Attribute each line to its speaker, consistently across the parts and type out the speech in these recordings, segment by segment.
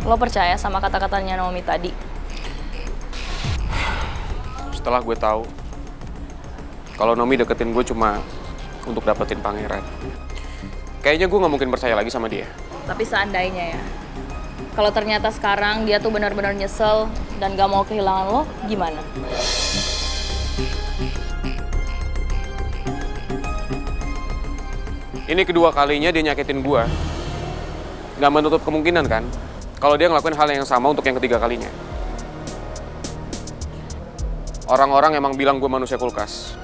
Speaker 1: Lo percaya sama kata-katanya Naomi tadi?
Speaker 2: Setelah gue tahu kalau Naomi deketin gue cuma untuk dapetin pangeran, kayaknya gue nggak mungkin percaya lagi sama dia.
Speaker 1: Tapi seandainya ya, kalau ternyata sekarang dia tuh benar-benar nyesel dan gak mau kehilangan lo, gimana?
Speaker 2: Ini kedua kalinya dia nyakitin gue. Nggak menutup kemungkinan kan kalau dia ngelakuin hal yang sama untuk yang ketiga kalinya. Orang-orang emang bilang gue manusia kulkas.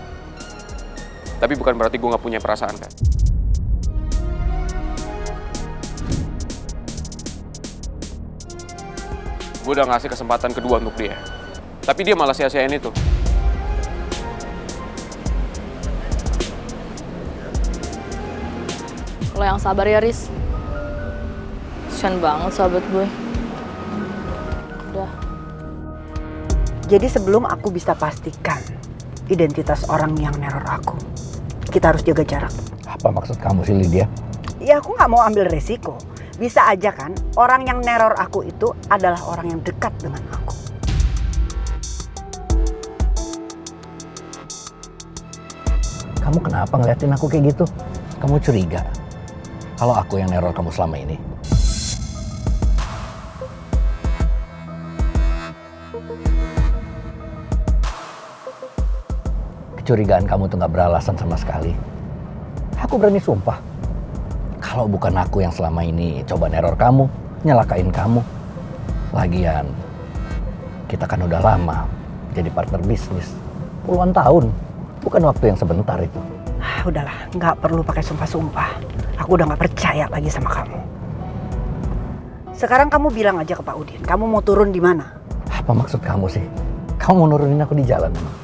Speaker 2: Tapi bukan berarti gue nggak punya perasaan kan. Gue udah ngasih kesempatan kedua untuk dia. Tapi dia malah sia-siain itu.
Speaker 1: Lo yang sabar ya, Riz. Kasian banget sahabat gue. Udah.
Speaker 3: Jadi sebelum aku bisa pastikan identitas orang yang neror aku, kita harus jaga jarak.
Speaker 4: Apa maksud kamu sih, Lydia?
Speaker 3: Ya aku nggak mau ambil resiko. Bisa aja kan orang yang neror aku itu adalah orang yang dekat dengan aku.
Speaker 4: Kamu kenapa ngeliatin aku kayak gitu? Kamu curiga kalau aku yang neror kamu selama ini? Kecurigaan kamu tuh gak beralasan sama sekali. Aku berani sumpah. Kalau bukan aku yang selama ini coba neror kamu, nyelakain kamu. Lagian, kita kan udah lama jadi partner bisnis. Puluhan tahun, bukan waktu yang sebentar itu.
Speaker 3: Udahlah, nggak perlu pakai sumpah-sumpah. Aku udah nggak percaya lagi sama kamu. Sekarang kamu bilang aja ke Pak Udin, kamu mau turun di mana?
Speaker 4: Apa maksud kamu sih? Kamu mau nurunin aku di jalan emang?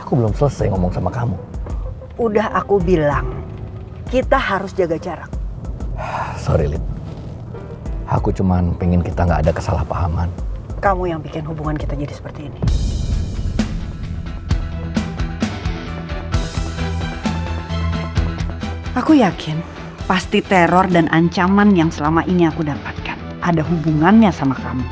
Speaker 4: Aku belum selesai ngomong sama kamu.
Speaker 3: Udah aku bilang, kita harus jaga jarak.
Speaker 4: Sorry, Lid. Aku cuman pengen kita nggak ada kesalahpahaman.
Speaker 3: Kamu yang bikin hubungan kita jadi seperti ini. Aku yakin pasti teror dan ancaman yang selama ini aku dapatkan ada hubungannya sama kamu.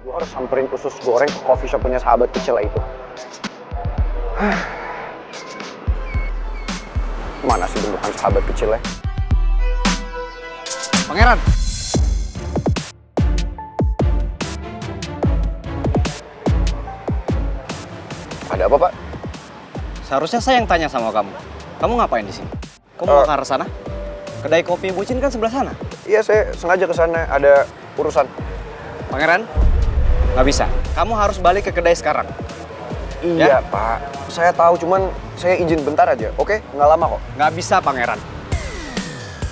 Speaker 5: Gue harus samperin usus goreng ke coffee shop punya sahabat kecil itu. Mana sih bentukan sahabat kecilnya? Pangeran! Ada apa, Pak?
Speaker 6: Seharusnya saya yang tanya sama kamu. Kamu ngapain di sini? Kamu mau ke arah sana? Kedai kopi Bucin kan sebelah sana.
Speaker 5: Iya, saya sengaja ke sana, ada urusan.
Speaker 6: Pangeran, nggak bisa. Kamu harus balik ke kedai sekarang.
Speaker 5: Iya,
Speaker 6: Ya?
Speaker 5: Pak. Saya tahu, cuman saya izin bentar aja, oke? Nggak lama kok.
Speaker 6: Nggak bisa, Pangeran.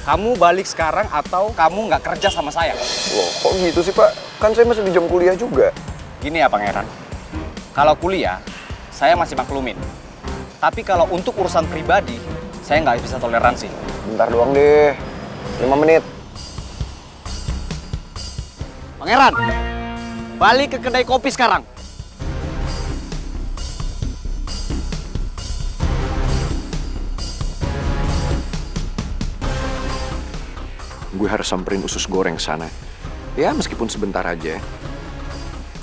Speaker 6: Kamu balik sekarang atau kamu nggak kerja sama saya.
Speaker 5: Loh, kok gitu sih, Pak? Kan saya masih di jam kuliah juga.
Speaker 6: Gini ya, Pangeran. Kalau kuliah, saya masih maklumin. Tapi kalau untuk urusan pribadi, saya nggak bisa toleransi.
Speaker 5: Bentar doang deh, 5 menit.
Speaker 6: Pangeran, balik ke kedai kopi sekarang.
Speaker 5: Gue harus samperin usus goreng sana. Ya, meskipun sebentar aja.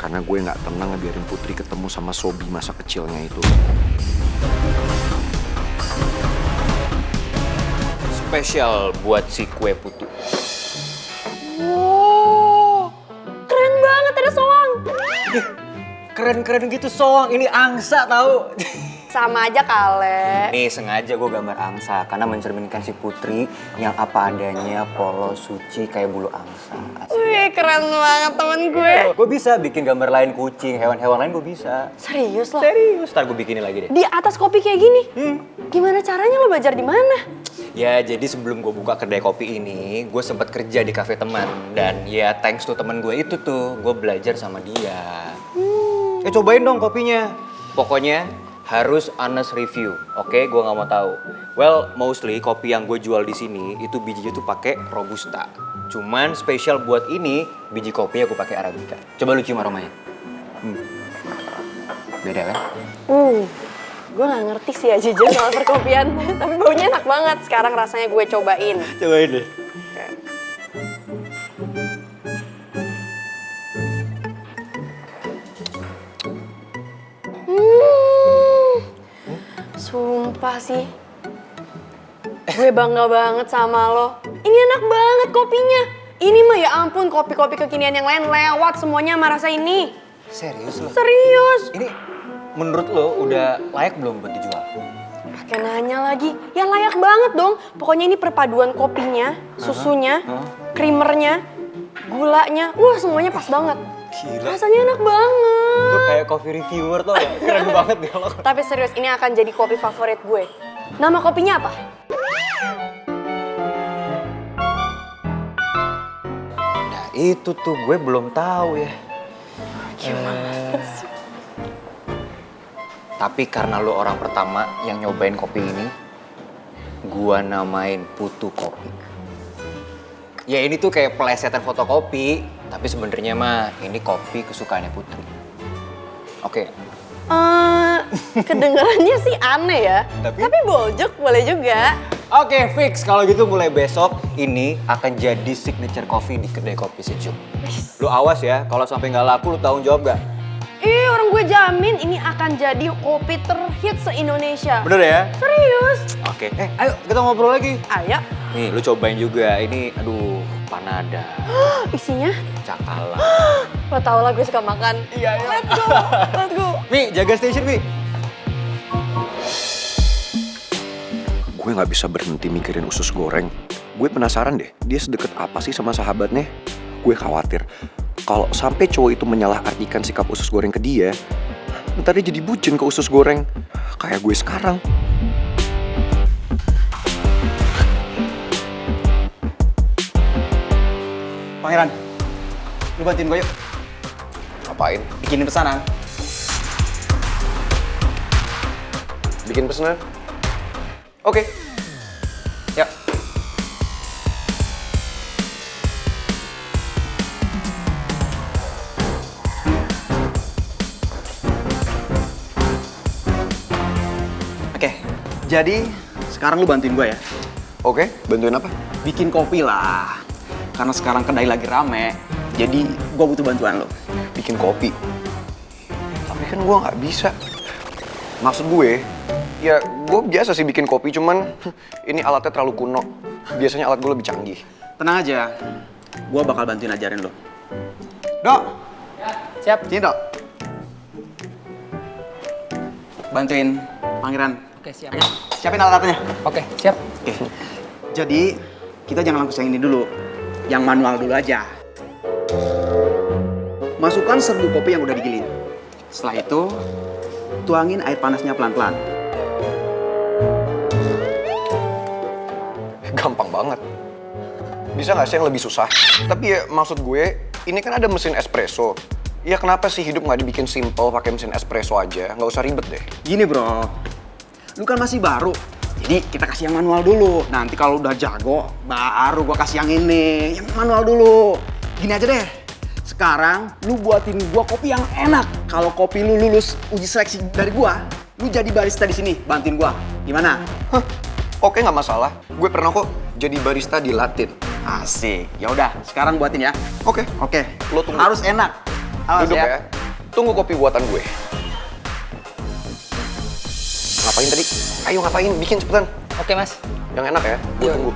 Speaker 5: Karena gue nggak tenang ngebiarin Putri ketemu sama Sobi masa kecilnya itu.
Speaker 7: Spesial buat si kue putu.
Speaker 6: Wow,
Speaker 7: Keren banget ada soang.
Speaker 6: keren-keren gitu soang. Ini angsa tahu.
Speaker 7: Sama aja kale.
Speaker 6: Nih sengaja gue gambar angsa karena mencerminkan si Putri yang apa adanya, polos, suci kayak bulu angsa. Asik.
Speaker 7: Wih, keren banget temen gue.
Speaker 6: Gue bisa bikin gambar lain kucing, hewan-hewan lain gue bisa.
Speaker 7: Serius lo?
Speaker 6: Serius, ntar gue bikinin lagi deh.
Speaker 7: Di atas kopi kayak gini? Gimana caranya lo belajar di mana?
Speaker 6: Ya jadi sebelum gue buka kedai kopi ini, gue sempat kerja di kafe teman. Dan ya thanks to teman gue itu tuh, gue belajar sama dia. Cobain dong kopinya. Pokoknya harus honest review, oke? Gue nggak mau tahu. Well, mostly kopi yang gue jual di sini itu bijinya tuh pakai robusta. Cuman spesial buat ini biji kopinya gue pakai arabica. Coba lu cium aromanya. Beda kan?
Speaker 7: Gue gak ngerti sih ya jujur soal perkopian. Tapi baunya enak banget. Sekarang rasanya gue cobain.
Speaker 6: Cobain deh.
Speaker 7: Sumpah sih. Gue bangga banget sama lo. Ini enak banget kopinya. Ini mah ya ampun kopi-kopi kekinian yang lain lewat semuanya sama rasa ini.
Speaker 6: Serius lo?
Speaker 7: Serius.
Speaker 6: Ini menurut lo udah layak belum buat dijual?
Speaker 7: Pakai nanya lagi. Ya layak banget dong. Pokoknya ini perpaduan kopinya, susunya, creamernya, gulanya. Wah semuanya pas banget.
Speaker 6: Gila.
Speaker 7: Rasanya enak banget.
Speaker 6: Lo kayak coffee reviewer tuh ya? Keren banget ya lo.
Speaker 7: Tapi serius ini akan jadi kopi favorit gue. Nama kopinya apa?
Speaker 6: Nah itu tuh gue belum tahu ya.
Speaker 7: Gimana sih?
Speaker 6: Tapi karena lo orang pertama yang nyobain kopi ini, gua namain Putu Kopi. Ya ini tuh kayak pelesetan fotokopi, tapi sebenarnya mah ini kopi kesukaannya Putri. Oke.
Speaker 7: Kedengarannya sih aneh ya. Tapi boljuk boleh juga.
Speaker 6: Oke, fix. Kalau gitu mulai besok ini akan jadi signature coffee di kedai kopi Sejuk. Lu awas ya, kalau sampai nggak laku lu tanggung jawab gak?
Speaker 7: Orang gue jamin ini akan jadi kopi terhit se-Indonesia.
Speaker 6: Bener ya?
Speaker 7: Serius.
Speaker 6: Oke. Ayo kita ngobrol lagi.
Speaker 7: Ayo.
Speaker 6: Nih, lu cobain juga. Ini, aduh, panada.
Speaker 7: Isinya?
Speaker 6: Cakala.
Speaker 7: Lo tau lah gue suka makan. Iya. Let's go. Let's go.
Speaker 6: Mi, jaga station, Mi.
Speaker 5: Gue nggak bisa berhenti mikirin usus goreng. Gue penasaran deh, dia sedekat apa sih sama sahabatnya? Gue khawatir kalau sampai cowok itu menyalahartikan sikap usus goreng ke dia, ntar dia jadi bucin ke usus goreng. Kayak gue sekarang.
Speaker 6: Pangeran, lu bantuin gue yuk.
Speaker 2: Ngapain?
Speaker 6: Bikinin pesanan.
Speaker 2: Bikin pesanan? Oke. Yuk.
Speaker 6: Oke, jadi sekarang lu bantuin gue ya.
Speaker 2: Oke, bantuin apa?
Speaker 6: Bikin kopi lah. Karena sekarang kedai lagi rame, jadi gue butuh bantuan lo.
Speaker 2: Bikin kopi. Tapi kan gue nggak bisa. Maksud gue, ya gue biasa sih bikin kopi, cuman ini alatnya terlalu kuno. Biasanya alat gue lebih canggih.
Speaker 6: Tenang aja, gue bakal bantuin ajarin lo. Dok! Ya, siap. Sini, Dok. Bantuin Pangeran.
Speaker 8: Oke, siap.
Speaker 6: Oke, siapin alat-alatnya.
Speaker 8: Oke, siap.
Speaker 6: Oke. Jadi, kita jangan langsung yang ini dulu. Yang manual dulu aja. Masukkan serbuk kopi yang udah digiling. Setelah itu, tuangin air panasnya pelan-pelan.
Speaker 2: Gampang banget. Bisa nggak sih yang lebih susah? Tapi ya maksud gue, ini kan ada mesin espresso. Ya kenapa sih hidup nggak dibikin simple pakai mesin espresso aja? Nggak usah ribet deh.
Speaker 6: Gini bro, lu kan masih baru. Jadi kita kasih yang manual dulu. Nanti kalau udah jago, baru gua kasih yang ini. Yang manual dulu. Gini aja deh. Sekarang lu buatin gua kopi yang enak. Kalau kopi lu lulus uji seleksi dari gua, lu jadi barista di sini, bantuin gua. Gimana?
Speaker 2: Hah? Oke, nggak masalah. Gue pernah kok jadi barista di Latin.
Speaker 6: Asik. Ya udah, sekarang buatin ya.
Speaker 2: Oke.
Speaker 6: Oke.
Speaker 2: Lo tunggu.
Speaker 6: Harus enak. Awas
Speaker 2: Duduk ya. Tunggu kopi buatan gue. Ngapain tadi? Ayo ngapain? Bikin cepetan.
Speaker 8: Oke, Mas.
Speaker 2: Yang enak ya. Gue
Speaker 8: Iya.
Speaker 2: tunggu.